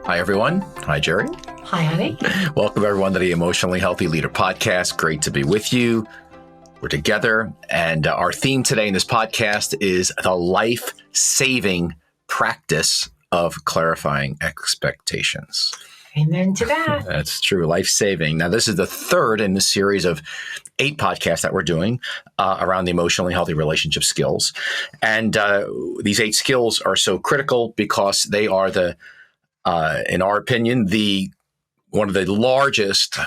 Hi, everyone. Hi, Geri. Hi, honey. Welcome, everyone, to the Emotionally Healthy Leader podcast. Great to be with you. We're together, and our theme today in this podcast is the life-saving practice of clarifying expectations. Amen to that. That's true, life-saving. Now, this is the third in the series of 8 podcasts that we're doing around the emotionally healthy relationship skills. And these 8 skills are so critical because they are in our opinion, one of the largest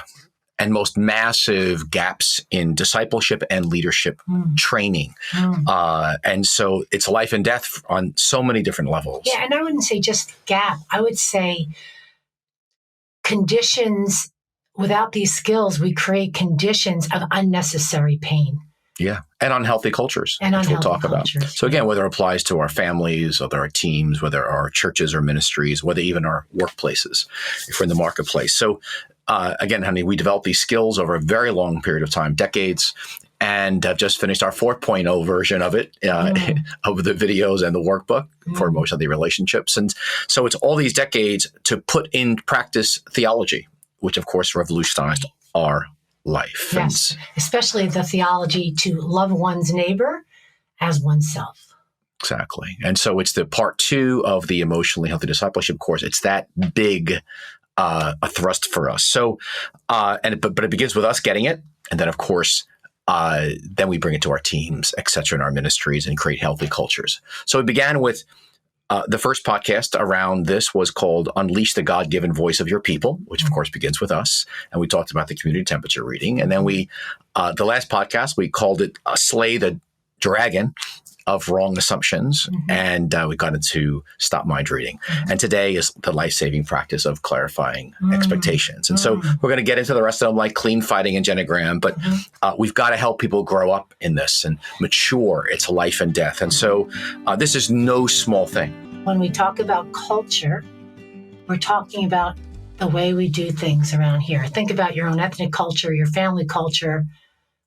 and most massive gaps in discipleship and leadership training. And so it's life and death on so many different levels. Yeah, and I wouldn't say just gap. I would say conditions. Without these skills, we create conditions of unnecessary pain. Yeah, and unhealthy cultures, which we'll talk about. So again, whether it applies to our families, whether our teams, whether our churches or ministries, whether even our workplaces, if we're in the marketplace. So again, honey, we developed these skills over a very long period of time, decades, and have just finished our 4.0 version of it, of the videos and the workbook for emotionally healthy relationships. And so it's all these decades to put in practice theology, which of course revolutionized our life. Yes, especially the theology to love one's neighbor as oneself. Exactly. And so it's the part 2 of the emotionally healthy discipleship course. It's that big a thrust for us. So, but it begins with us getting it. And then of course, then we bring it to our teams, et cetera, in our ministries and create healthy cultures. So it began with the first podcast around this was called Unleash the God-Given Voice of Your People, which of course begins with us. And we talked about the community temperature reading. And then the last podcast, we called it Slay the Dragon of Wrong Assumptions. And we got into Stop Mind Reading. And today is the life-saving practice of clarifying expectations. And so we're going to get into the rest of them like clean fighting and genogram, but we've got to help people grow up in this and mature. It's life and death. And so this is no small thing. When we talk about culture, we're talking about the way we do things around here. Think about your own ethnic culture, your family culture.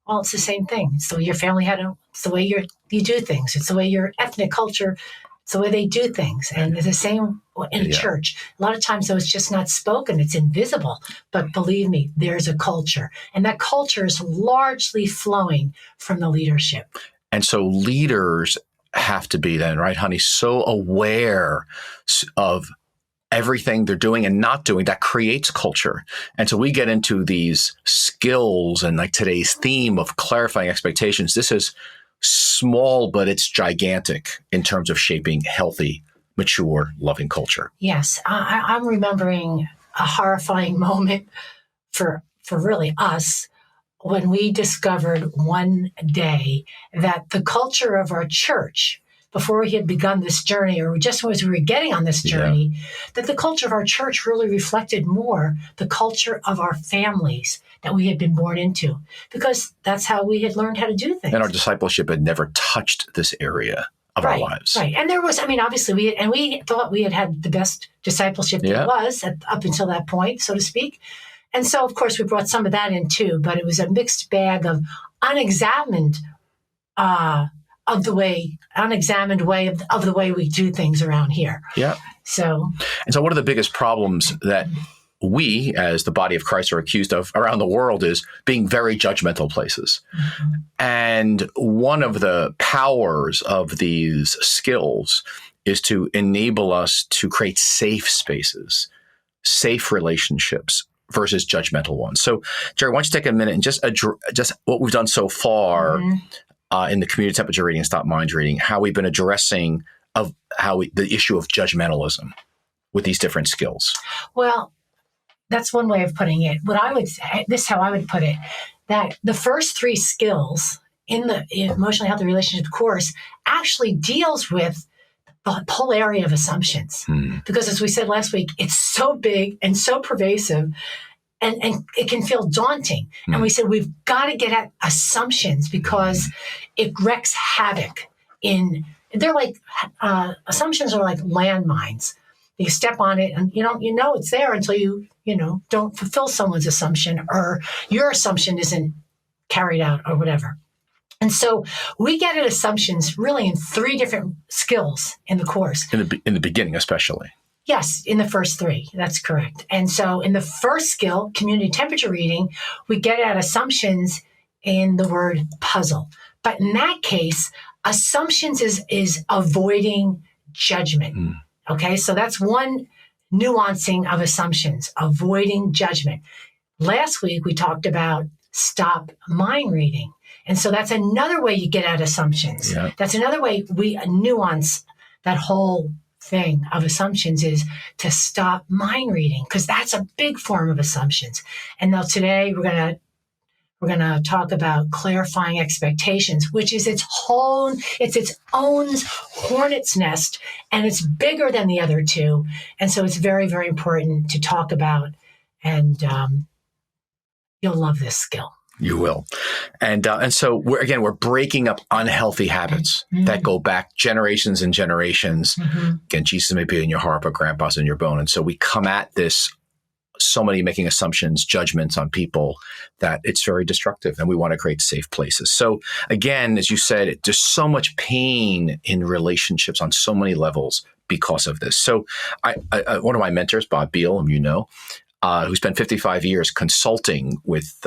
Well, it's the same thing. It's the way your family it's the way you do things. It's the way your ethnic culture, it's the way they do things. And it's the same in church. A lot of times, though, it's just not spoken. It's invisible. But believe me, there's a culture. And that culture is largely flowing from the leadership. And so leaders have to be then, right, honey, so aware of everything they're doing and not doing that creates culture. And so we get into these skills and like today's theme of clarifying expectations. This is small, but it's gigantic in terms of shaping healthy, mature, loving culture. Yes. I'm remembering a horrifying moment for really us when we discovered one day that the culture of our church, before we had begun this journey, or just as we were getting on this journey, that the culture of our church really reflected more the culture of our families that we had been born into, because that's how we had learned how to do things. And our discipleship had never touched this area of our lives. Right. And there was, obviously we thought we had the best discipleship there was up until that point, so to speak. And so, of course, we brought some of that in too, but it was a mixed bag of unexamined way of the way we do things around here. Yeah. So one of the biggest problems that we, as the body of Christ, are accused of around the world is being very judgmental places. And one of the powers of these skills is to enable us to create safe spaces, safe relationships, versus judgmental ones. So, Geri, why don't you take a minute and just what we've done so far in the community temperature reading and Stop Mind Reading, how we've been addressing the issue of judgmentalism with these different skills. Well, that's one way of putting it. This is how I would put it, that the first 3 skills in the emotionally healthy relationship course actually deals with the whole area of assumptions. Because as we said last week, it's so big and so pervasive and it can feel daunting. And we said, we've got to get at assumptions because it wreaks havoc assumptions are like landmines. You step on it and you know it's there until you don't fulfill someone's assumption or your assumption isn't carried out or whatever. And so we get at assumptions really in 3 different skills in the course. In the beginning, especially. Yes, in the first three. That's correct. And so in the first skill, community temperature reading, we get at assumptions in the word puzzle. But in that case, assumptions is avoiding judgment. Okay, so that's one nuancing of assumptions, avoiding judgment. Last week, we talked about stop mind reading. And so that's another way you get at assumptions. Yeah. That's another way we nuance that whole thing of assumptions is to stop mind reading, because that's a big form of assumptions. And now today we're going to talk about clarifying expectations, which is its own hornet's nest, and it's bigger than the other two. And so it's very, very important to talk about, and you'll love this skill. You will. And so we're breaking up unhealthy habits that go back generations and generations. Again, Jesus may be in your heart, but grandpa's in your bone. And so we come at this, so many making assumptions, judgments on people, that it's very destructive, and we want to create safe places. So again, as you said, there's so much pain in relationships on so many levels because of this. So I one of my mentors, Bob Beal, whom you know, who spent 55 years consulting with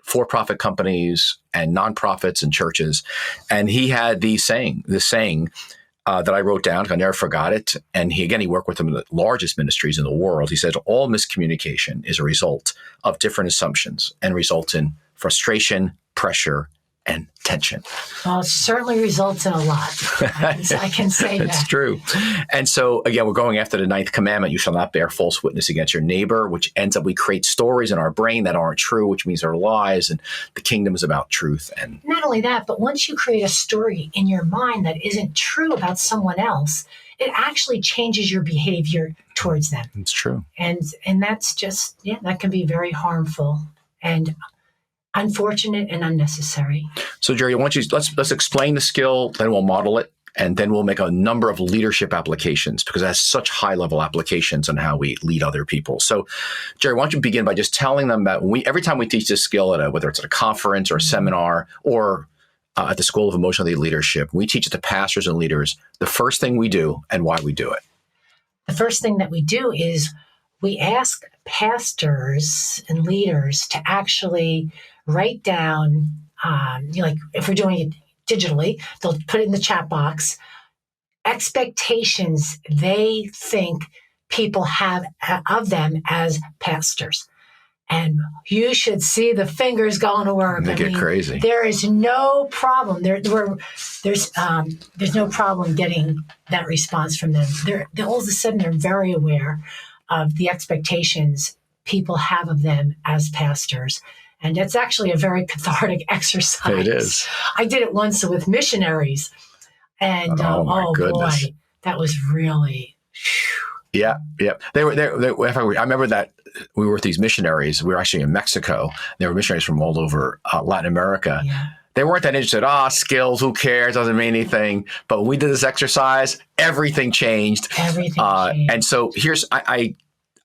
for-profit companies and nonprofits and churches. And he had this saying that I wrote down. I never forgot it. And he worked with some of the largest ministries in the world. He said, all miscommunication is a result of different assumptions and results in frustration, pressure, and tension. Well, it certainly results in a lot. I can say that. It's true. And so, again, we're going after the 9th commandment: you shall not bear false witness against your neighbor, which ends up we create stories in our brain that aren't true, which means they're lies, and the kingdom is about truth. And not only that, but once you create a story in your mind that isn't true about someone else, it actually changes your behavior towards them. It's true. And that's just, that can be very harmful and unfortunate and unnecessary. So, Geri, let's explain the skill, then we'll model it, and then we'll make a number of leadership applications, because it has such high-level applications on how we lead other people. So, Geri, why don't you begin by just telling them that every time we teach this skill whether it's at a conference or a seminar or at the School of Emotional Leadership, we teach it to pastors and leaders, the first thing we do and why we do it. The first thing that we do is we ask pastors and leaders to actually write down, like if we're doing it digitally, they'll put it in the chat box, expectations they think people have of them as pastors. And you should see the fingers going to work. They get crazy. There is no problem. There's no problem getting that response from them. They're all of a sudden they're very aware of the expectations people have of them as pastors. And it's actually a very cathartic exercise. It is. I did it once with missionaries. And my goodness. Boy, that was really... Yeah. They were. I remember that we were with these missionaries. We were actually in Mexico. They were missionaries from all over Latin America. Yeah. They weren't that interested. Skills, who cares? Doesn't mean anything. But when we did this exercise, everything changed. Everything changed. And so I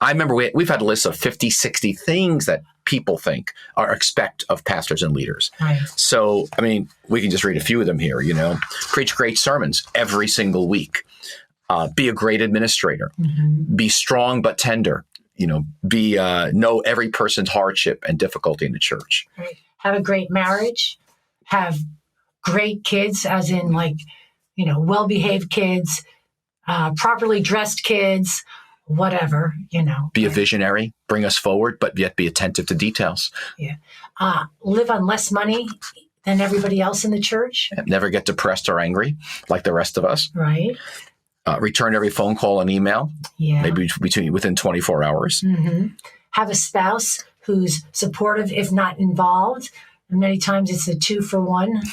remember we've had a list of 50, 60 things that people think or expect of pastors and leaders. Right. So, we can just read a few of them here, Preach great sermons every single week. Be a great administrator. Mm-hmm. Be strong but tender. Know every person's hardship and difficulty in the church. Right. Have a great marriage. Have great kids, as in well-behaved kids, properly dressed kids, whatever, Be a visionary, bring us forward, but yet be attentive to details. Yeah. Live on less money than everybody else in the church. Never get depressed or angry like the rest of us. Right. Return every phone call and email. Yeah. Maybe within 24 hours. Mm-hmm. Have a spouse who's supportive, if not involved. And many times it's a 2-for-1,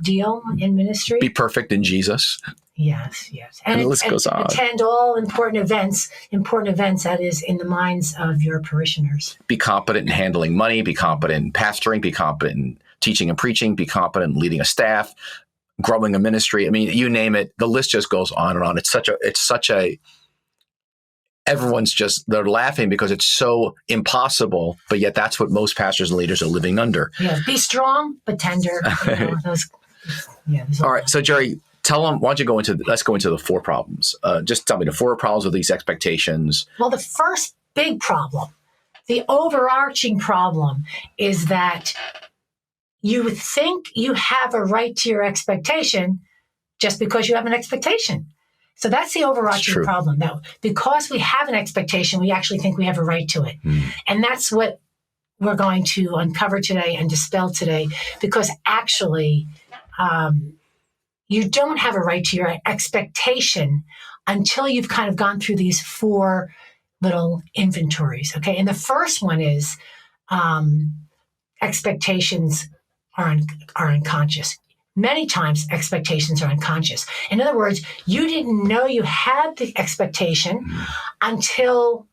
deal in ministry. Be perfect in Jesus. Yes. And the list goes on. Attend all important events that is in the minds of your parishioners. Be competent in handling money, be competent in pastoring, be competent in teaching and preaching, be competent in leading a staff, growing a ministry. You name it, the list just goes on and on. It's such a everyone's they're laughing because it's so impossible, but yet that's what most pastors and leaders are living under. Yeah. Be strong, but tender. All right. So, Geri, Tell them, why don't you let's go into the 4 problems. Just tell me the 4 problems with these expectations. Well, the first big problem, the overarching problem, is that you think you have a right to your expectation just because you have an expectation. So that's the overarching problem. Now, because we have an expectation, we actually think we have a right to it. And that's what we're going to uncover today and dispel today, because actually, you don't have a right to your expectation until you've kind of gone through these 4 little inventories. Okay. And the first one is expectations are unconscious. Many times expectations are unconscious. In other words, you didn't know you had the expectation until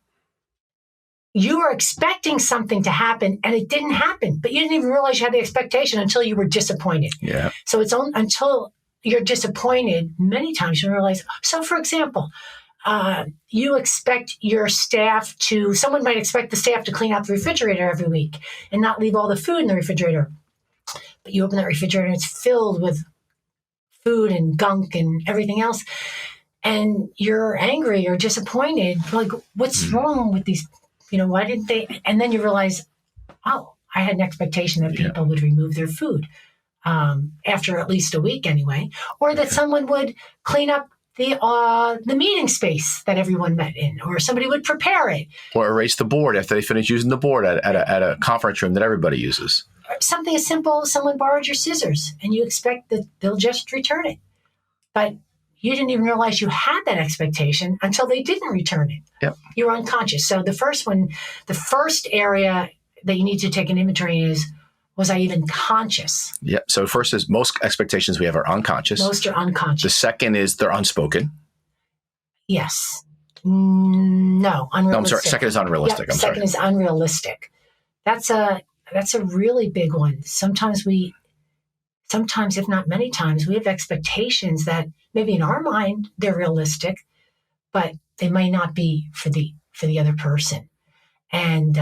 you were expecting something to happen and it didn't happen, but you didn't even realize you had the expectation until you were disappointed. Yeah. So it's until you're disappointed many times you realize. So for example, you expect your staff someone might expect the staff to clean out the refrigerator every week and not leave all the food in the refrigerator. But you open that refrigerator and it's filled with food and gunk and everything else. And you're angry or disappointed. Like, what's wrong with these? Why didn't they? And then you realize, oh, I had an expectation that people would remove their food after at least a week anyway, or that someone would clean up the meeting space that everyone met in, or somebody would prepare it. Or erase the board after they finish using the board at a conference room that everybody uses. Something as simple as someone borrowed your scissors and you expect that they'll just return it. But you didn't even realize you had that expectation until they didn't return it. Yep. You were unconscious. So the first area that you need to take an inventory is, was I even conscious? Yep. So first is most expectations we have are unconscious. Most are unconscious. The second is they're unspoken. Yes. No, unrealistic. No, I'm sorry. Second is unrealistic. Yep, second is unrealistic. That's a really big one. Sometimes, if not many times, we have expectations that maybe in our mind they're realistic, but they may not be for the other person. And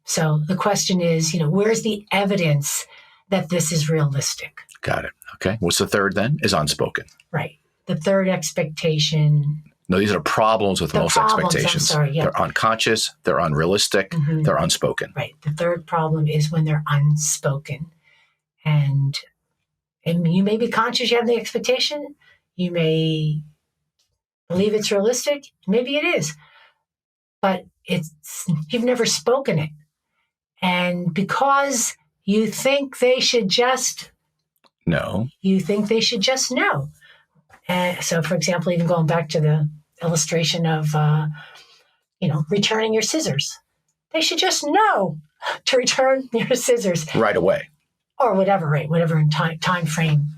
so the question is, where's the evidence that this is realistic? Got it. Okay. What's the third then? Is unspoken. Right. The third expectation. No, these are problems with most expectations. I'm sorry, yeah. They're unconscious, they're unrealistic, they're unspoken. Right. The third problem is when they're unspoken. And you may be conscious you have the expectation. You may believe it's realistic. Maybe it is. But you've never spoken it. And because you think they should just know. You think they should just know. So, for example, even going back to the illustration of, returning your scissors. They should just know to return your scissors. Right away. Or whatever, right? Whatever in time frame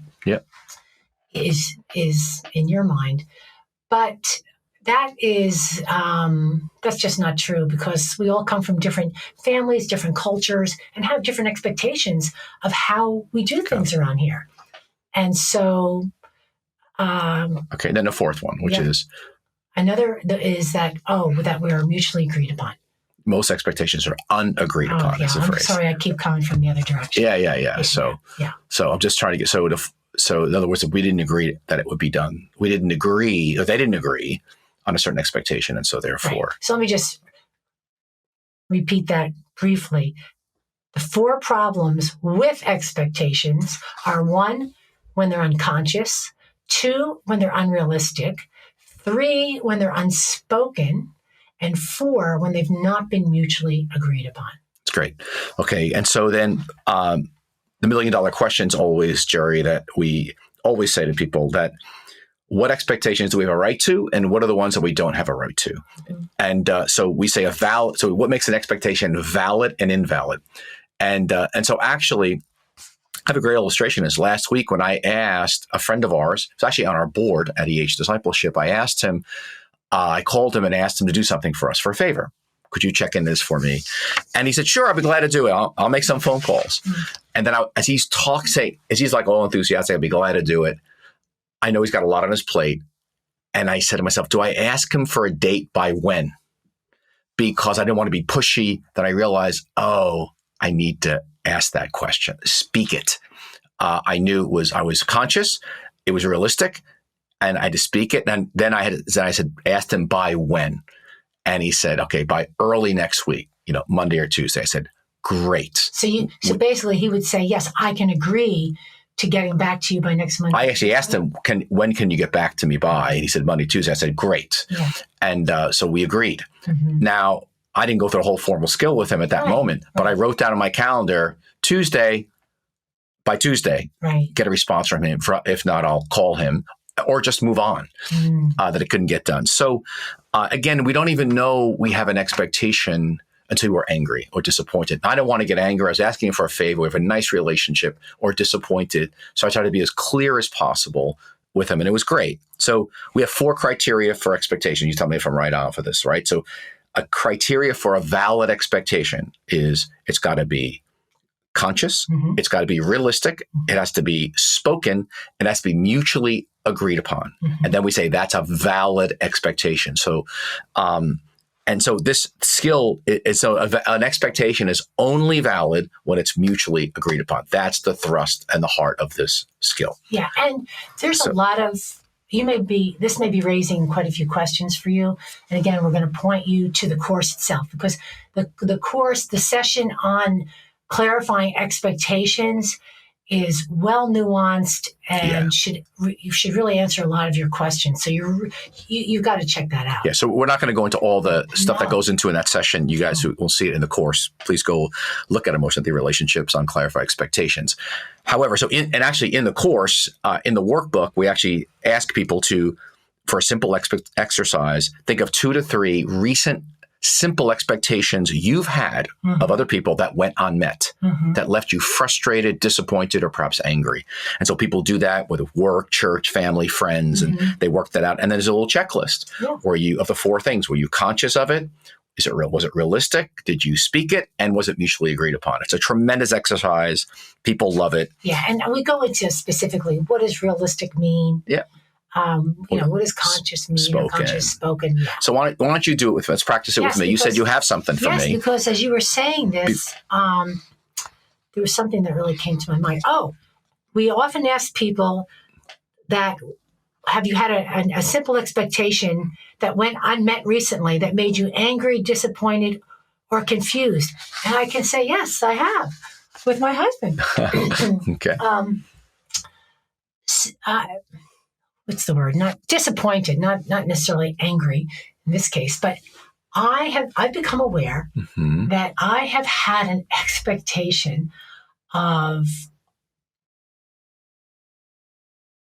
is in your mind. But that is, that's just not true, because we all come from different families, different cultures, and have different expectations of how we do things around here. And so... okay, then the fourth one, which is? Another is that we are mutually agreed upon. Most expectations are unagreed upon. Is the phrase. I'm sorry, I keep coming from the other direction. Yeah. So I'm just trying to get, so in other words, if we didn't agree that it would be done, we didn't agree, or they didn't agree on a certain expectation, and so therefore. Right. So let me just repeat that briefly. The 4 problems with expectations are: 1, when they're unconscious; 2, when they're unrealistic; 3, when they're unspoken; and 4, when they've not been mutually agreed upon. That's great. Okay. And so then the $1 million question is always, Geri, that we always say to people that what expectations do we have a right to, and what are the ones that we don't have a right to? Mm-hmm. And so we say so what makes an expectation valid and invalid? And so actually, I have a great illustration of this. Last week, when I asked a friend of ours, who's actually on our board at Discipleship, I called him and asked him to do something for us for a favor. Could you check in this for me? And he said, sure, I'll be glad to do it. I'll make some phone calls. Mm-hmm. And then as he's like all enthusiastic, I'll be glad to do it. I know he's got a lot on his plate. And I said to myself, do I ask him for a date by when? Because I didn't want to be pushy. Then I realized, I need to ask that question, speak it. I knew I was conscious. it was realistic, and I had to speak it. And then I said, asked him by when, and he said, okay, by early next week, Monday or Tuesday. I said, great. So basically, he would say, yes, I can agree to getting back to you by next Monday. I actually asked him, when can you get back to me by? And he said, Monday, Tuesday. I said, great. Yeah. And so we agreed. Mm-hmm. Now, I didn't go through a whole formal skill with him at that moment, but I wrote down on my calendar, by Tuesday, get a response from him. If not, I'll call him or just move on, that it couldn't get done. So again, we don't even know we have an expectation until we're angry or disappointed. I don't want to get angry. I was asking him for a favor. We have a nice relationship, or disappointed. So I tried to be as clear as possible with him, and it was great. So we have 4 criteria for expectation. You tell me if I'm right off of this, right? So a criteria for a valid expectation is it's got to be conscious. Mm-hmm. It's got to be realistic. It has to be spoken. It has to be mutually agreed upon. Mm-hmm. And then we say that's a valid expectation. So, and so this skill is, an expectation is only valid when it's mutually agreed upon. That's the thrust and the heart of this skill. Yeah. And there's a lot of, this may be raising quite a few questions for you. And again, we're going to point you to the course itself, because the course, the session on clarifying expectations is well nuanced and you should really answer a lot of your questions. So you've got to check that out. Yeah. So we're not going to go into all the stuff that goes into in that session. You guys will see it in the course. Please go look at emotional relationships on clarify expectations. However, in the course, in the workbook, we actually ask people for a simple exercise, think of 2 to 3 recent simple expectations you've had of other people that went unmet, that left you frustrated, disappointed, or perhaps angry. And so people do that with work, church, family, friends, and they work that out. And then there's a little checklist of the 4 things. Were you conscious of it? Was it realistic? Did you speak it? And was it mutually agreed upon? It's a tremendous exercise. People love it. Yeah. And we go into specifically, what does realistic mean? Yeah. What does conscious mean? Spoken. Conscious, spoken. Yeah. So why don't you do it with me? Let's practice it with me. You said you have something for me. Yes, because as you were saying this, there was something that really came to my mind. Oh, we often ask people that, have you had a simple expectation that went unmet recently that made you angry, disappointed, or confused? And I can say, yes, I have, with my husband. Okay. What's the word? Not disappointed, not necessarily angry in this case, but I've become aware that I have had an expectation of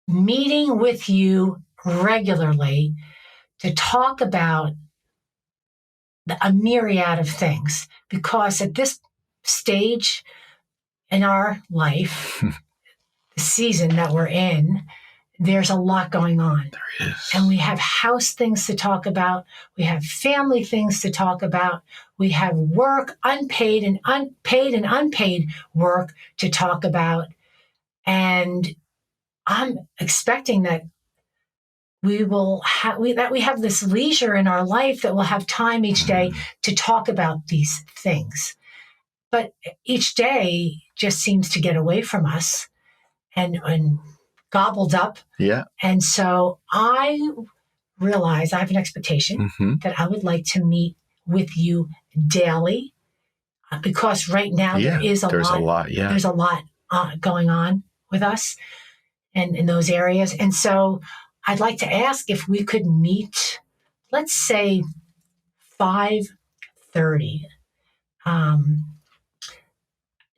meeting with you regularly to talk about a myriad of things, because at this stage in our life, the season that we're in, there's a lot going on. There is. And we have house things to talk about. We have family things to talk about. We have work, unpaid and unpaid work to talk about. And I'm expecting that we have this leisure in our life, that we'll have time each day to talk about these things. But each day just seems to get away from us and gobbled up. Yeah. And so I realize I have an expectation that I would like to meet with you daily, because right now there's a lot. Yeah. There's a lot going on with us and in those areas. And so I'd like to ask if we could meet, let's say 5:30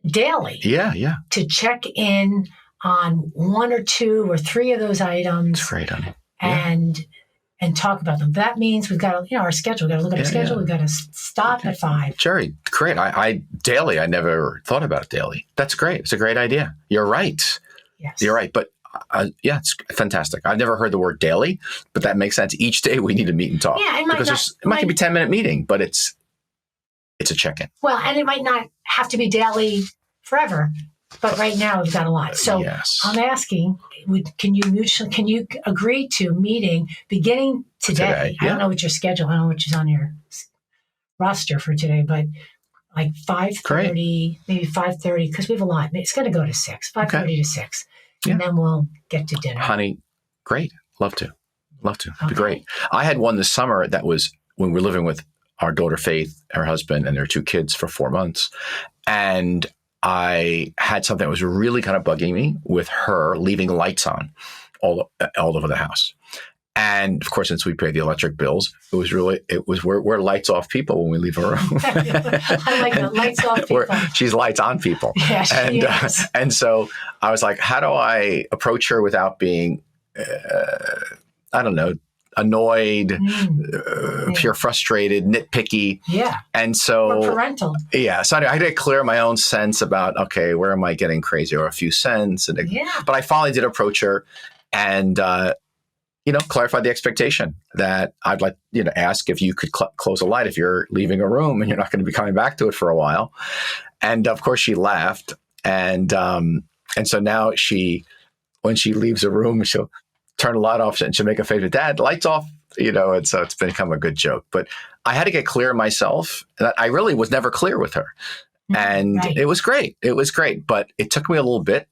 daily. Yeah. To check in on 1 or 2 or 3 of those items. That's great, honey. And talk about them. That means we've got to, our schedule. We've got to look at our schedule. We've got to stop at 5. Jerry, great. I daily, I never thought about it daily. That's great. It's a great idea. You're right. Yes. You're right. But it's fantastic. I've never heard the word daily, but that makes sense. Each day we need to meet and talk. Yeah, it might be a 10-minute meeting, but it's a check-in. Well, and it might not have to be daily forever. But right now we've got a lot. So I'm asking, can you agree to meeting beginning today? I don't know what your schedule, I don't know which is on your roster for today, but like 5:30, maybe 5:30, because we have a lot. It's going to go to 6, 5:30 to 6. and then we'll get to dinner. Honey, great. Love to. It'd be Okay. great. I had one this summer that was when we were living with our daughter Faith, her husband, and their 2 kids for 4 months. And I had something that was really kind of bugging me with her leaving lights on all over the house. And of course, since we pay the electric bills, we're lights off people when we leave a room. I like the lights off people. She's lights on people. Yeah, she is. And so I was like, how do I approach her without being, I don't know, annoyed, pure frustrated, nitpicky. Yeah. And so, or parental. Yeah. So I had to clear my own sense about, okay, where am I getting crazy, or a few cents? But I finally did approach her and, clarified the expectation that I'd like, ask if you could close a light if you're leaving a room and you're not going to be coming back to it for a while. And of course she laughed. And so now when she leaves a room, she'll turn the light off and she'll make a face with Dad, lights off, and so it's become a good joke. But I had to get clear myself that I really was never clear with her. And Right. It was great. But it took me a little bit,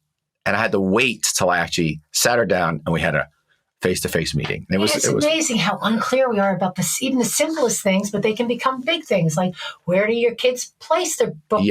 and I had to wait till I actually sat her down and we had a face-to-face meeting. It's amazing how unclear we are about even the simplest things, but they can become big things. Like, where do your kids place their book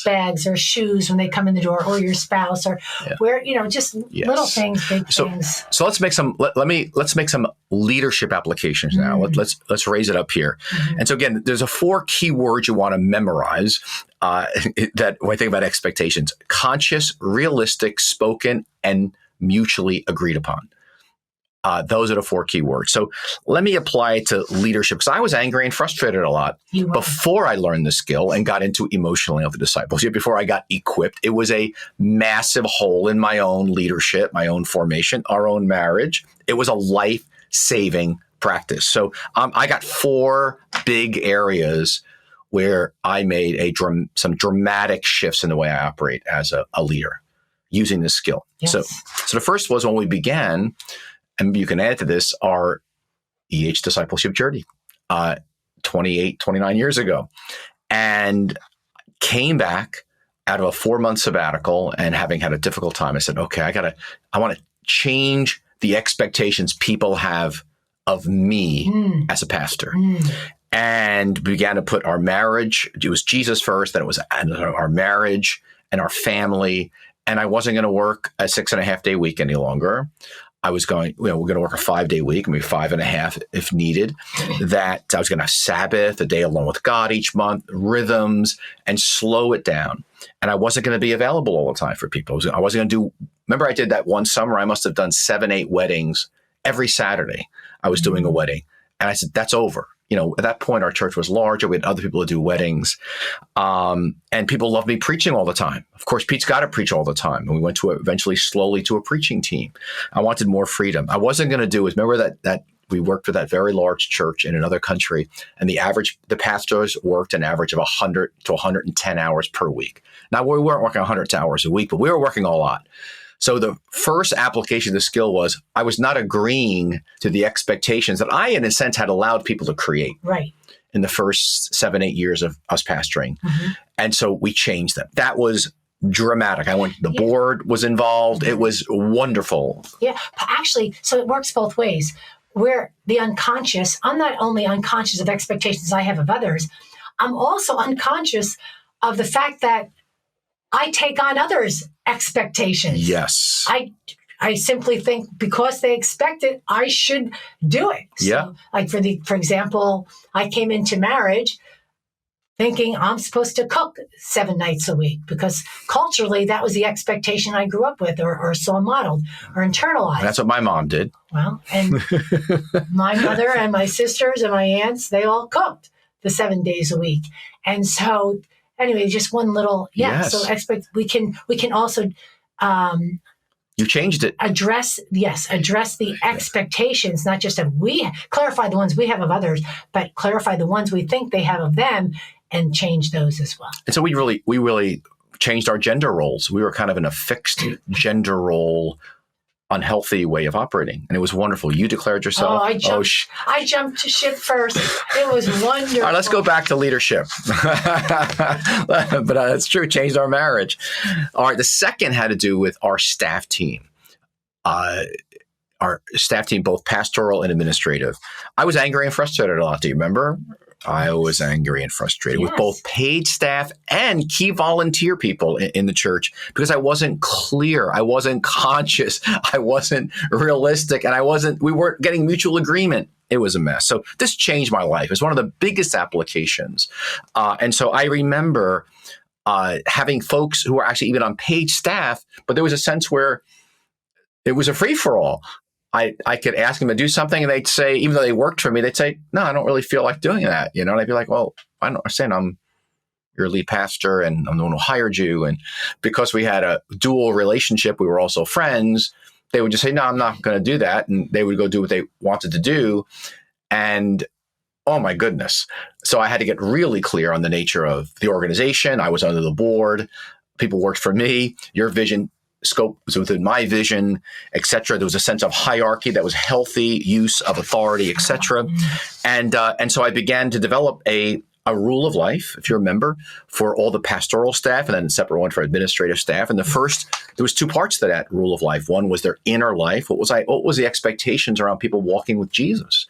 bags or shoes when they come in the door, or your spouse, or where, just little things, big things. So let's make some, let's make some leadership applications now. Let's raise it up here. And so again, there's 4 key words you want to memorize that when I think about expectations: conscious, realistic, spoken, and mutually agreed upon. Those are the 4 key words. So let me apply it to leadership, because I was angry and frustrated a lot before I learned the skill and got into emotionally healthy discipleship. Before I got equipped, it was a massive hole in my own leadership, my own formation, our own marriage. It was a life-saving practice. So I got 4 big areas where I made some dramatic shifts in the way I operate as a leader using this skill. Yes. So the first was when we began, and you can add to this, our EH discipleship journey, 28, 29 years ago, and came back out of a 4-month sabbatical and having had a difficult time. I said, okay, I want to change the expectations people have of me as a pastor. And began to put our marriage, it was Jesus first, then it was our marriage and our family. And I wasn't going to work a 6.5-day week any longer. I was going, we're going to work a 5-day week, maybe 5.5 if needed. That I was going to have Sabbath, a day alone with God each month, rhythms, and slow it down. And I wasn't going to be available all the time for people. I wasn't going to remember I did that one summer, I must have done 7-8 weddings every Saturday. I was doing a wedding. And I said, that's over. At that point, our church was larger. We had other people to do weddings. And people loved me preaching all the time. Of course, Pete's got to preach all the time. And we went to eventually slowly to a preaching team. I wanted more freedom. I wasn't going to do is, remember that we worked with that very large church in another country, and the pastors worked an average of 100 to 110 hours per week. Now, we weren't working 100 hours a week, but we were working a lot. So the first application of the skill was I was not agreeing to the expectations that I, in a sense, had allowed people to create in the first 7-8 years of us pastoring. And so we changed them. That was dramatic. The board was involved. It was wonderful. Yeah, actually, so it works both ways. Where the unconscious, I'm not only unconscious of expectations I have of others, I'm also unconscious of the fact that I take on others' expectations. Yes. I simply think because they expect it, I should do it. So, like for example, I came into marriage thinking I'm supposed to cook 7 nights a week because culturally that was the expectation I grew up with or saw modeled or internalized. That's what my mom did. Well, and my mother and my sisters and my aunts, they all cooked the 7 days a week. And so anyway, just one little, so we can also you changed it. Address the expectations, not just clarify the ones we have of others, but clarify the ones we think they have of them and change those as well. And so we really changed our gender roles. We were kind of in a fixed gender role, unhealthy way of operating. And it was wonderful. You declared yourself. I jumped to ship first. It was wonderful. All right, let's go back to leadership. But it's true. It changed our marriage. All right. The second had to do with our staff team. our staff team, both pastoral and administrative. I was angry and frustrated a lot. Do you remember? I was angry and frustrated with both paid staff and key volunteer people in the church because I wasn't clear. I wasn't conscious. I wasn't realistic. And we weren't getting mutual agreement. It was a mess. So this changed my life. It's one of the biggest applications. And so I remember having folks who were actually even on paid staff, but there was a sense where it was a free-for-all. I could ask them to do something and they'd say, even though they worked for me, they'd say, no, I don't really feel like doing that. And I'd be like, well, I don't understand. I'm your lead pastor and I'm the one who hired you. And because we had a dual relationship, we were also friends. They would just say, no, I'm not going to do that. And they would go do what they wanted to do. And oh my goodness. So I had to get really clear on the nature of the organization. I was under the board. People worked for me. Your vision scope was within my vision, et cetera. There was a sense of hierarchy that was healthy use of authority, et cetera. And so I began to develop a rule of life, if you remember, for all the pastoral staff and then a separate one for administrative staff. And there was two parts to that rule of life. One was their inner life. What was the expectations around people walking with Jesus?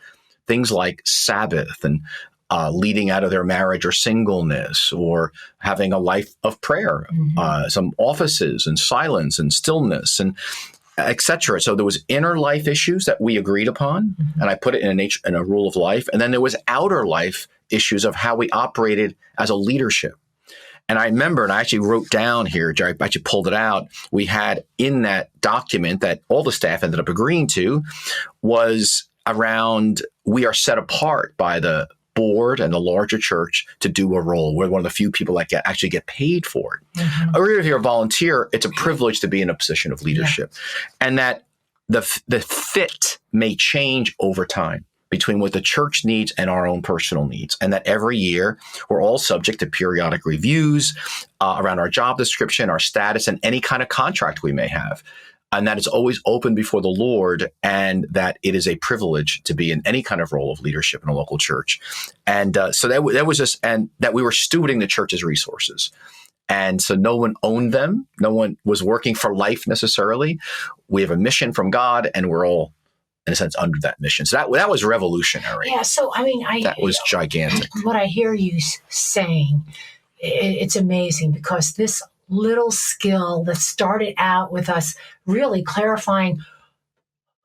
Things like Sabbath and leading out of their marriage or singleness, or having a life of prayer, some offices and silence and stillness and et cetera. So there was inner life issues that we agreed upon, and I put it in a rule of life. And then there was outer life issues of how we operated as a leadership. And I remember, and I actually wrote down here, Jerry, I actually pulled it out. We had in that document that all the staff ended up agreeing to was around, we are set apart by the board and the larger church to do a role. We're one of the few people that actually get paid for it. Or if you're a volunteer, it's a privilege to be in a position of leadership. And that the fit may change over time between what the church needs and our own personal needs. And that every year we're all subject to periodic reviews around our job description, our status, and any kind of contract we may have. And that it's always open before the Lord, and that it is a privilege to be in any kind of role of leadership in a local church. And so that was just, and that we were stewarding the church's resources. And so no one owned them. No one was working for life necessarily. We have a mission from God, and we're all, in a sense, under that mission. So that was revolutionary. Yeah. So, I mean, that was gigantic. What I hear you saying, it's amazing, because this little skill that started out with us really clarifying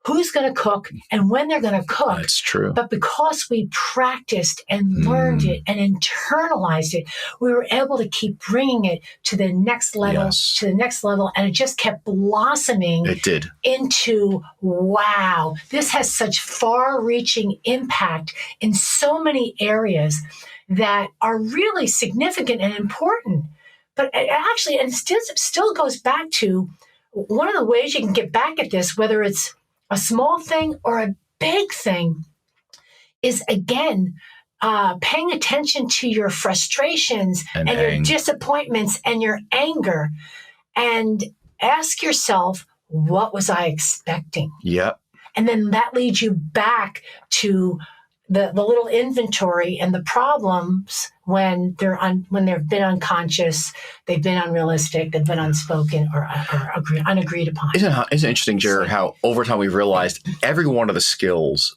who's going to cook and when they're going to cook. That's true. But because we practiced and learned it and internalized it, we were able to keep bringing it to the next level, to the next level. And it just kept blossoming. It did. Into, wow, this has such far-reaching impact in so many areas that are really significant and important. But actually, and it still goes back to one of the ways you can get back at this, whether it's a small thing or a big thing, is, again, paying attention to your frustrations and your disappointments and your anger, and ask yourself, what was I expecting? Yep. And then that leads you back to the little inventory and the problems when they've been unconscious, they've been unrealistic, they've been unspoken or unagreed upon. Isn't it interesting, Jared, how over time we've realized every one of the skills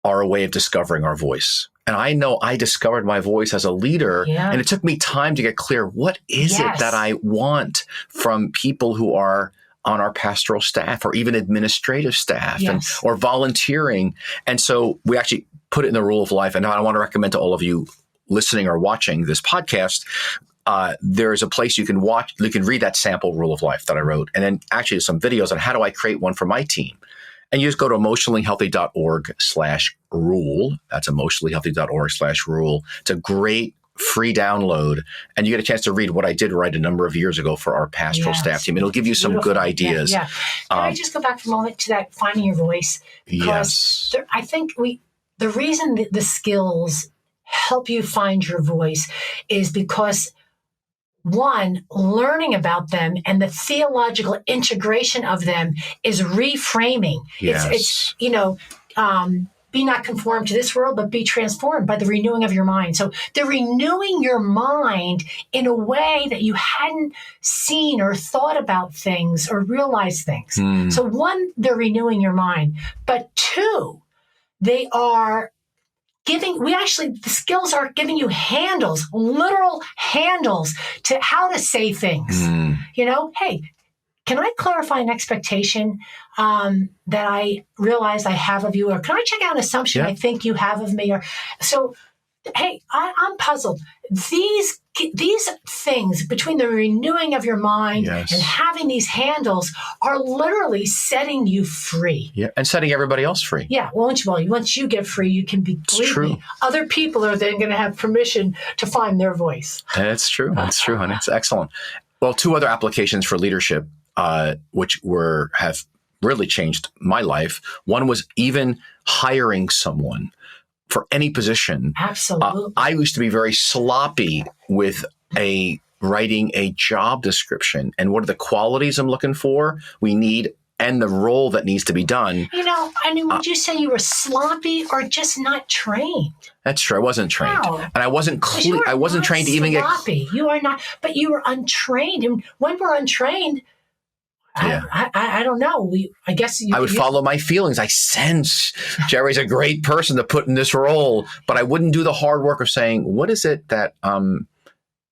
are a way of discovering our voice. And I know I discovered my voice as a leader, and it took me time to get clear. What is it that I want from people who are on our pastoral staff or even administrative staff or volunteering? And so we actually put it in the rule of life. And I want to recommend to all of you listening or watching this podcast, there is a place you can read that sample rule of life that I wrote. And then actually some videos on how do I create one for my team. And you just go to emotionallyhealthy.org/rule. That's emotionallyhealthy.org/rule. It's a great free download, and you get a chance to read what I did write a number of years ago for our pastoral staff team. It'll give you some good ideas. Can I just go back for a moment to that finding your voice? Because I think the reason the skills help you find your voice is because, one, learning about them and the theological integration of them is reframing. Yes. It's be not conformed to this world, but be transformed by the renewing of your mind. So they're renewing your mind in a way that you hadn't seen or thought about things or realized things. So one, they're renewing your mind. But two, they are the skills are giving you handles, literal handles to how to say things. Hey, can I clarify an expectation that I realize I have of you? Or can I check out an assumption I think you have of me? Or so, hey, I'm puzzled. These things between the renewing of your mind and having these handles are literally setting you free. Yeah, and setting everybody else free. Yeah, once you get free, you can be free. Other people are then going to have permission to find their voice. That's true. That's true, honey. It's excellent. Well, two other applications for leadership, which have really changed my life. One was even hiring someone for any position. Absolutely. I used to be very sloppy with writing a job description and what are the qualities I'm looking for, we need, and the role that needs to be done. Would you say you were sloppy or just not trained? That's true. I wasn't trained. Wow. And I wasn't trained to even get sloppy. You are not, but you were untrained. And when we're untrained, I don't know. I guess I would follow my feelings. I sense Geri's a great person to put in this role, but I wouldn't do the hard work of saying, what is it that I'm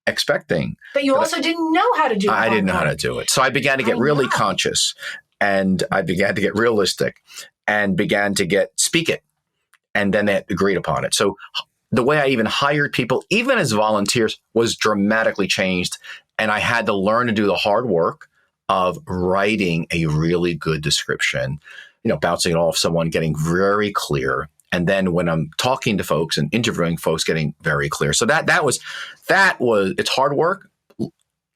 expecting? But you also didn't know how to do it. I didn't know how to do it. So I began to get really conscious, and I began to get realistic, and began to speak it, and then they agreed upon it. So the way I even hired people, even as volunteers, was dramatically changed, and I had to learn to do the hard work of writing a really good description, bouncing it off someone, getting very clear. And then when I'm talking to folks and interviewing folks, getting very clear. So that was it's hard work,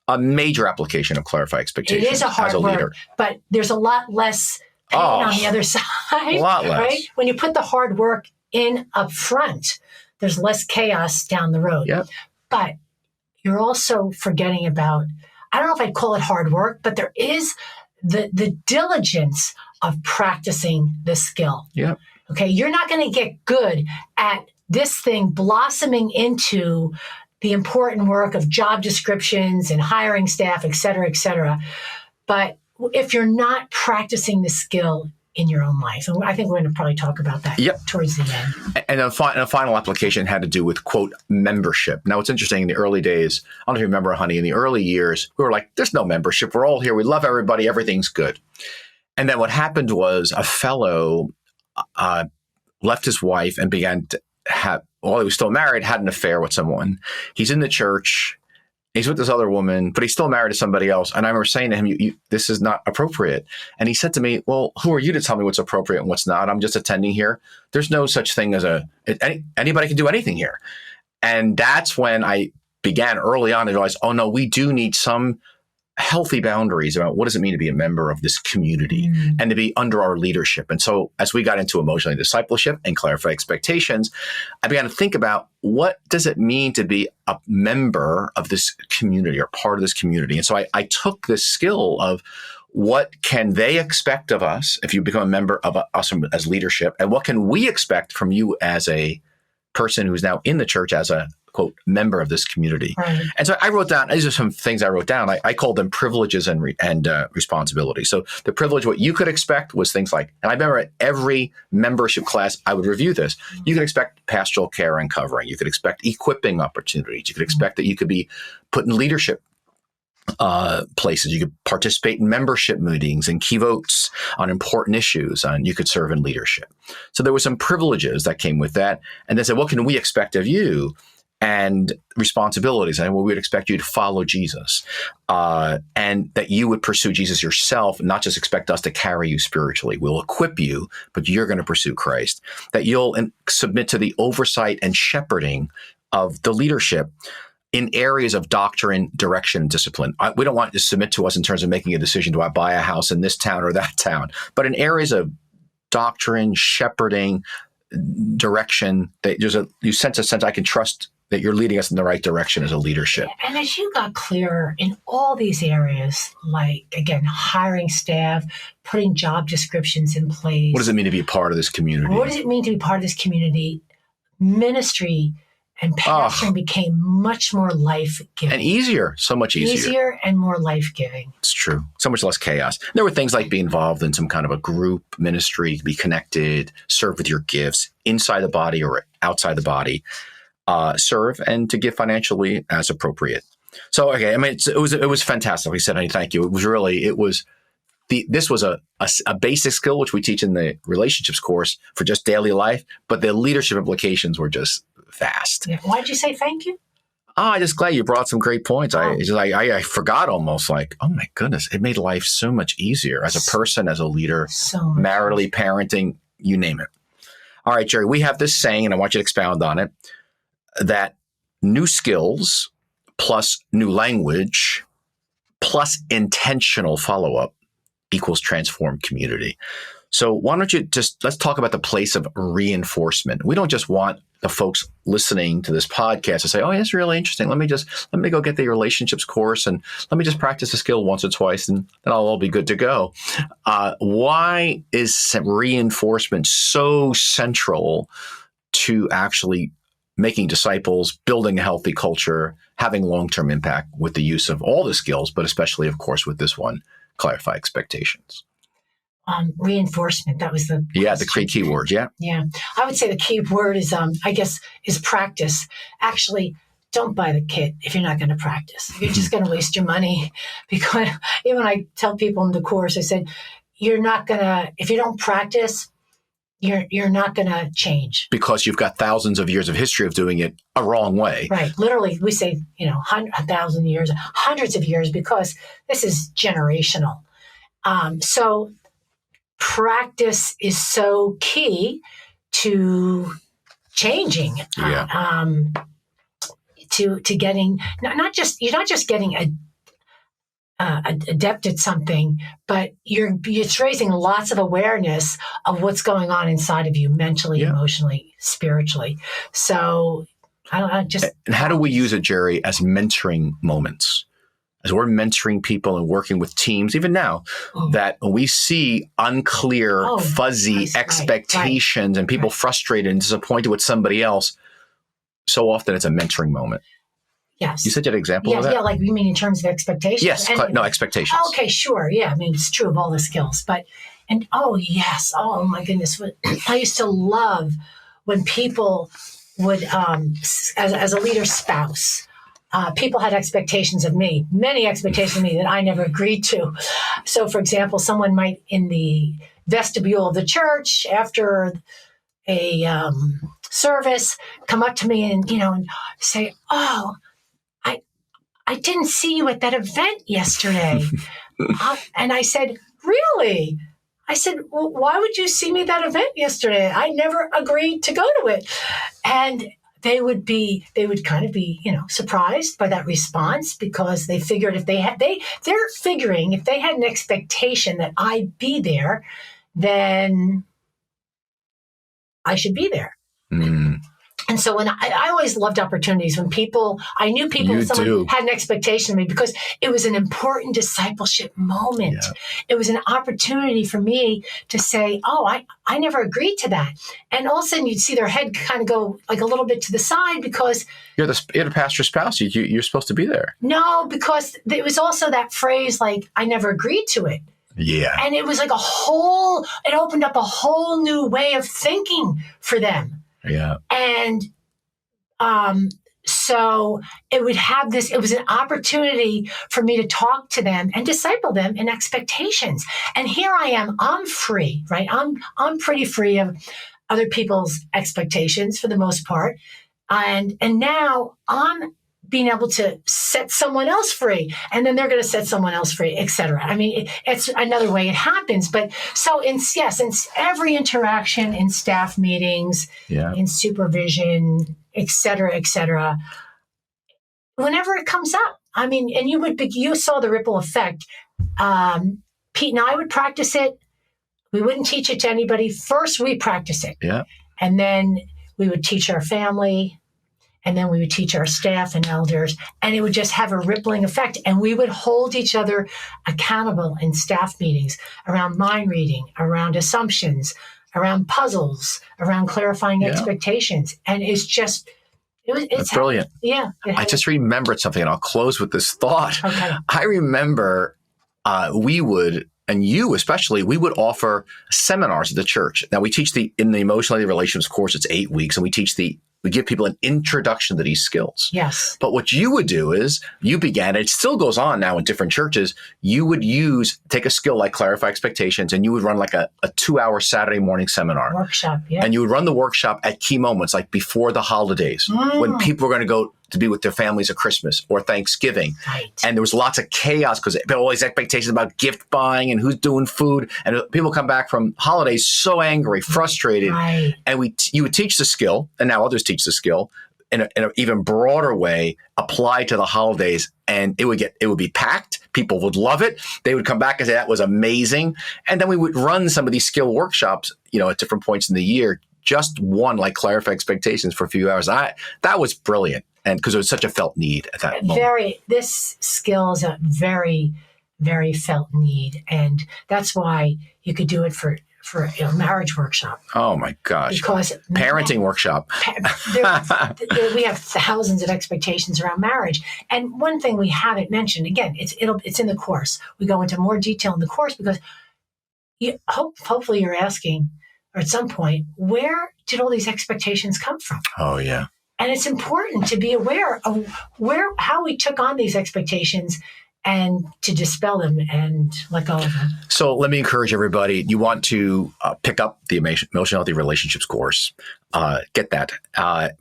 a major application of clarify expectations. It is a hard work, but there's a lot less pain on the other side. A lot less. Right? When you put the hard work in up front, there's less chaos down the road. Yep. But you're also forgetting about, I don't know if I'd call it hard work, but there is the diligence of practicing the skill. Yeah. Okay. You're not going to get good at this thing blossoming into the important work of job descriptions and hiring staff, et cetera, et cetera. But if you're not practicing the skill in your own life, and I think we're going to probably talk about that towards the end. And a final application had to do with, quote, membership. Now, it's interesting, in the early days, I don't know if you remember, honey, in the early years, we were like, there's no membership. We're all here. We love everybody. Everything's good. And then what happened was a fellow left his wife and began to while he was still married, had an affair with someone. He's in the church. He's with this other woman, but he's still married to somebody else. And I remember saying to him, this is not appropriate. And he said to me, well, who are you to tell me what's appropriate and what's not? I'm just attending here. There's no such thing as anybody can do anything here. And that's when I began early on to realize, oh no, we do need some healthy boundaries about what does it mean to be a member of this community and to be under our leadership. And so as we got into emotional discipleship and clarify expectations, I began to think about what does it mean to be a member of this community or part of this community. And so I took this skill of what can they expect of us if you become a member of us as leadership, and what can we expect from you as a person who's now in the church as a, quote, member of this community. Right. And so I wrote down, these are some things I wrote down. I called them privileges and responsibilities. So the privilege, what you could expect was things like, and I remember at every membership class, I would review this. You could expect pastoral care and covering. You could expect equipping opportunities. You could expect that you could be put in leadership places. You could participate in membership meetings and key votes on important issues, and you could serve in leadership. So there were some privileges that came with that. And they said, what can we expect of you? And responsibilities. And we would expect you to follow Jesus, and that you would pursue Jesus yourself, not just expect us to carry you spiritually. We'll equip you, but you're going to pursue Christ. That you'll submit to the oversight and shepherding of the leadership in areas of doctrine, direction, and discipline. We don't want you to submit to us in terms of making a decision, do I buy a house in this town or that town? But in areas of doctrine, shepherding, direction, that you sense a sense I can trust that you're leading us in the right direction as a leadership. And as you got clearer in all these areas, like, again, hiring staff, putting job descriptions in place. What does it mean to be a part of this community? What does it mean to be part of this community? Ministry and pastoring became much more life-giving. And easier, so much easier. Easier and more life-giving. It's true. So much less chaos. There were things like being involved in some kind of a group ministry, be connected, serve with your gifts inside the body or outside the body, serve and to give financially as appropriate. So, okay, I mean, it was fantastic. Like I said, thank you. This was a basic skill, which we teach in the relationships course for just daily life, but the leadership implications were just vast. Yeah. Why did you say thank you? I just glad you brought some great points. I forgot almost, like, oh my goodness, it made life so much easier as a person, as a leader, maritally, parenting, you name it. All right, Geri, we have this saying, and I want you to expound on it, that new skills plus new language plus intentional follow-up equals transformed community. So why don't you let's talk about the place of reinforcement. We don't just want the folks listening to this podcast to say, oh, that's really interesting. Let me go get the relationships course and let me just practice the skill once or twice and then I'll all be good to go. Why is reinforcement so central to actually making disciples, building a healthy culture, having long-term impact with the use of all the skills, but especially, of course, with this one, clarify expectations? Reinforcement. That was the key word. Yeah. Yeah. I would say the key word is, is practice. Actually, don't buy the kit if you're not going to practice. You're just going to waste your money. Because even when I tell people in the course, I said, if you don't practice, you're not going to change. Because you've got thousands of years of history of doing it a wrong way. Right. Literally, we say, 1,000 years, hundreds of years, because this is generational. So practice is so key to changing, to getting, you're not just getting adept at something, but it's raising lots of awareness of what's going on inside of you, mentally, emotionally, spiritually. So And how do we use it, Geri, as mentoring moments? As we're mentoring people and working with teams, even now, that when we see unclear, fuzzy expectations and people frustrated and disappointed with somebody else, so often it's a mentoring moment. Yes. You said you had an example of that? Yeah, like you mean in terms of expectations? Yes, expectations. Okay, sure. Yeah, I mean, it's true of all the skills. Oh my goodness. I used to love when people would, as a leader's spouse, people had expectations of me, many expectations of me that I never agreed to. So, for example, someone might in the vestibule of the church after a service come up to me and say, "Oh, I didn't see you at that event yesterday." And I said, "Really?" I said, "Well, why would you see me at that event yesterday? I never agreed to go to it." And they would kind of be, surprised by that response, because they figured they're figuring if they had an expectation that I'd be there, then I should be there. Mm. And so when I always loved opportunities when I knew someone had an expectation of me, because it was an important discipleship moment. Yeah. It was an opportunity for me to say, oh, I never agreed to that. And all of a sudden you'd see their head kind of go like a little bit to the side, because you're the pastor's spouse. You're supposed to be there. No, because it was also that phrase, like, I never agreed to it. Yeah. And it was like it opened up a whole new way of thinking for them. Yeah. And so it was an opportunity for me to talk to them and disciple them in expectations. And here I am, I'm free, right? I'm pretty free of other people's expectations for the most part. And now I'm being able to set someone else free, and then they're going to set someone else free, et cetera. I mean, it's another way it happens. But so in every interaction, in staff meetings, in supervision, et cetera, whenever it comes up, I mean, and you saw the ripple effect. Pete and I would practice it. We wouldn't teach it to anybody. First, we practice it. Yeah. And then we would teach our family. and then we would teach our staff and elders, and it would just have a rippling effect. And we would hold each other accountable in staff meetings around mind reading, around assumptions, around puzzles, around clarifying expectations. And it's just, it's brilliant. Yeah. I just remembered something, and I'll close with this thought. Okay. I remember we would, and you especially, we would offer seminars at the church. Now we teach in the emotional relationships course, it's 8 weeks, and we give people an introduction to these skills. Yes. But what you would do is you began, it still goes on now in different churches, you would take a skill like clarify expectations, and you would run like a 2-hour Saturday morning seminar. Workshop, yeah. And you would run the workshop at key moments, like before the holidays, when people were going to go to be with their families at Christmas or Thanksgiving. Right. And there was lots of chaos because all these expectations about gift buying and who's doing food. And people come back from holidays so angry, frustrated. Right. And you would teach the skill, and now others teach the skill in an even broader way, applied to the holidays. And it would be packed. People would love it. They would come back and say, that was amazing. And then we would run some of these skill workshops, at different points in the year. Just one, like clarify expectations for a few hours. That was brilliant. And because it was such a felt need at that moment. This skill is a very, very felt need. And that's why you could do it for a marriage workshop. Oh my gosh. Because parenting workshop. We have thousands of expectations around marriage. And one thing we haven't mentioned, again, it's in the course. We go into more detail in the course because hopefully you're asking, or at some point, where did all these expectations come from? Oh, yeah. And it's important to be aware of how we took on these expectations and to dispel them and let go of them. So let me encourage everybody. You want to pick up the Emotional Healthy Relationships course, get that.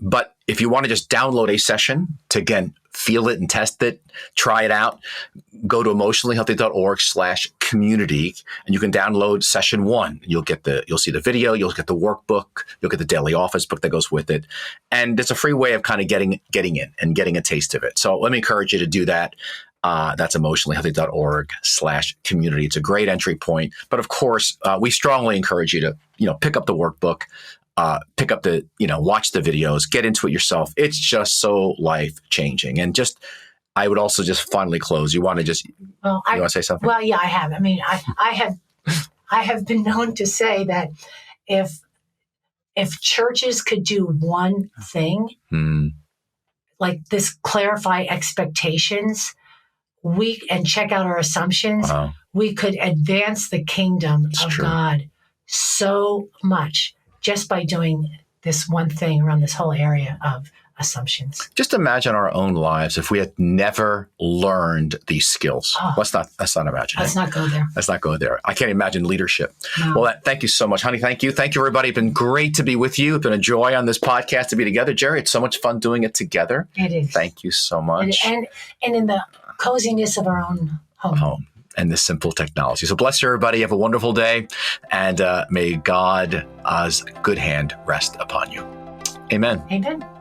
But if you want to just download a session to, again, feel it and test it, try it out, go to emotionallyhealthy.org/community, and you can download session 1. You'll see the video, you'll get the workbook, you'll get the daily office book that goes with it. And it's a free way of kind of getting in and getting a taste of it. So let me encourage you to do that. That's emotionallyhealthy.org/community. It's a great entry point. But of course, we strongly encourage you to, pick up the workbook, pick up watch the videos, get into it yourself. It's just so life changing. And I would also just finally close. You want to say something? Well, yeah, I have. I mean, I have been known to say that if churches could do one thing, like this, clarify expectations, and check out our assumptions, we could advance the kingdom of God so much just by doing this one thing around this whole area of assumptions. Just imagine our own lives if we had never learned these skills. Let's not imagine. Let's not go there. Let's not go there. I can't imagine leadership. No. Well, thank you so much, honey. Thank you. Thank you, everybody. It's been great to be with you. It's been a joy on this podcast to be together. Geri, it's so much fun doing it together. It is. Thank you so much. And in the coziness of our own home. And this simple technology. So bless you, everybody. Have a wonderful day. And may God's good hand rest upon you. Amen. Amen.